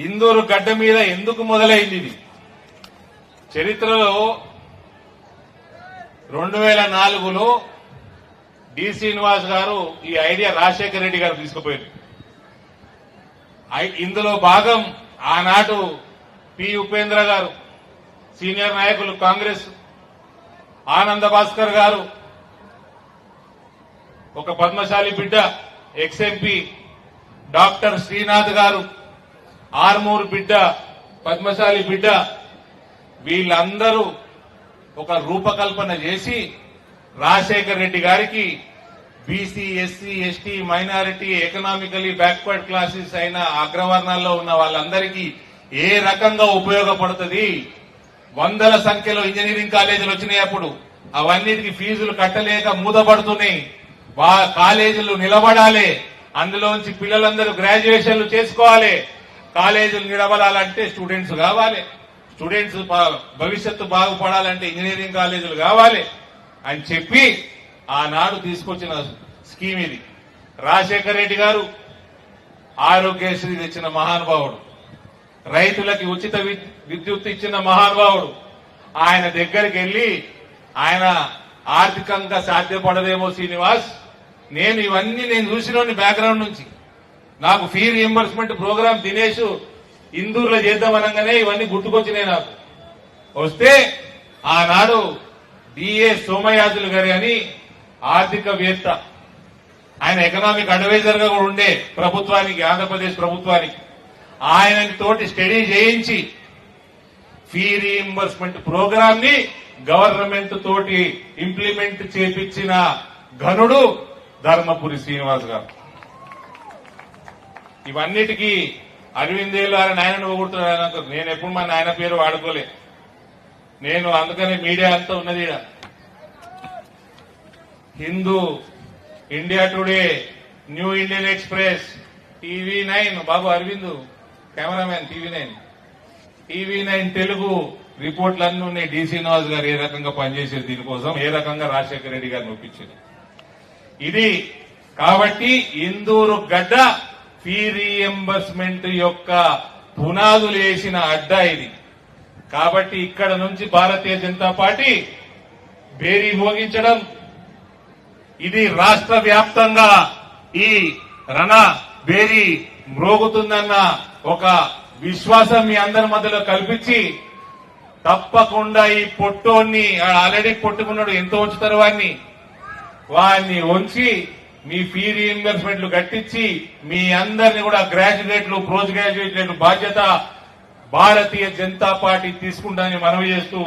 ఇందూరు గడ్డ మీద ఎందుకు మొదలైంది ఇది? చరిత్రలో 2004లో డి శ్రీనివాస్ గారు ఈ ఐడియా రాజశేఖర రెడ్డి గారు తీసుకుపోయారు. ఇందులో భాగం ఆనాడు పి ఉపేంద్ర గారు, సీనియర్ నాయకులు కాంగ్రెస్, ఆనంద భాస్కర్ గారు, ఒక పద్మశాలి బిడ్డ ఎక్స్ఎంపీ డాక్టర్ శ్రీనాథ్ గారు, ఆర్మూర్ బిడ్డ పద్మశాలి బిడ్డ, వీళ్ళందరూ ఒక రూపకల్పన చేసి రాజశేఖర్ రెడ్డి గారికి BC, SC, ST, minority, economically backward classes అయిన అగ్రవర్ణాల్లో ఉన్న వాళ్ళందరికీ ఏ రకంగా ఉపయోగపడుతుంది, వందల సంఖ్యలో ఇంజనీరింగ్ కాలేజీలు వచ్చినాయి. అప్పుడు అవన్నిటికీ ఫీజులు కట్టలేక మూతపడుతున్నాయి. కాలేజీలు నిలబడాలి, అందులోంచి పిల్లలందరూ గ్రాడ్యుయేషన్లు చేసుకోవాలి. కాలేజీలు నిలబడాలంటే స్టూడెంట్స్ కావాలి, స్టూడెంట్స్ భవిష్యత్తు బాగుపడాలంటే ఇంజనీరింగ్ కాలేజీలు కావాలి అని చెప్పి ఆనాడు తీసుకొచ్చిన స్కీమ్ ఇది. రాజశేఖర రెడ్డి గారు ఆరోగ్యశ్రీ తెచ్చిన మహానుభావుడు, రైతులకి ఉచిత విద్యుత్ ఇచ్చిన మహానుభావుడు. ఆయన దగ్గరికి వెళ్లి ఆయన ఆర్థికంగా సాధ్యపడదేమో శ్రీనివాస్, నేను ఇవన్నీ నేను చూసినోని బ్యాక్గ్రౌండ్ నుంచి, నాకు ఫీ రీఎంబర్స్మెంట్ ప్రోగ్రామ్ దినేష్ ఇందూరులో చేద్దామనగానే ఇవన్నీ గుర్తుకొచ్చినాయి నాకు. వస్తే ఆనాడు డిఏ సోమయాజులు గారి అని ఆర్థికవేత్త, ఆయన ఎకనామిక్ అడ్వైజర్ గా కూడా ఉండే ప్రభుత్వానికి, ఆంధ్రప్రదేశ్ ప్రభుత్వానికి, ఆయన తోటి స్టడీ చేయించి ఫీ రీఎంబర్స్మెంట్ ప్రోగ్రామ్ ని గవర్నమెంట్ తోటి ఇంప్లిమెంట్ చేపించిన ఘనుడు ధర్మపురి శ్రీనివాస్ గారు. ఇవన్నిటికీ అరవిందేలు ఆయన నాయనను పొగుడుతున్నాడు. నేను ఎప్పుడు మా నాయన పేరు వాడుకోలే, నేను అందుకని మీడియా అంతా ఉన్నది. Hindu, India today, new Indian express, TV9 బాబు అరవింద్ కెమెరామెన్, TV9 తెలుగు రిపోర్ట్లన్నీ ఉన్నాయి. డి శ్రీనివాస్ గారు ఏ రకంగా పనిచేసేది, దీనికోసం ఏ రకంగా రాజశేఖర రెడ్డి గారిని ఒప్పించారు. ఇది కాబట్టి ఇందూరు గడ్డ ఫీ రీఎంబర్స్మెంట్ యొక్క పునాదులు వేసిన అడ్డా ఇది. కాబట్టి ఇక్కడ నుంచి భారతీయ జనతా పార్టీ బేరీ మోగించడం, ఇది రాష్ట్ర వ్యాప్తంగా ఈ రణ బేరీ మ్రోగుతుందన్న ఒక విశ్వాసం మీ అందరి మధ్యలో కల్పించి, తప్పకుండా ఈ పొట్టోన్ని, ఆల్రెడీ పొట్టుకున్నాడు, ఎంతో ఉంచుతారు వాడిని ఉంచి మీ ఫీ రీఎంబర్స్మెంట్లు కట్టించి మీ అందరినీ కూడా గ్రాడ్యుయేట్లు, పోస్ట్ గ్రాడ్యుయేట్లు బాధ్యత భారతీయ జనతా పార్టీ తీసుకుంటానని మనవి చేస్తూ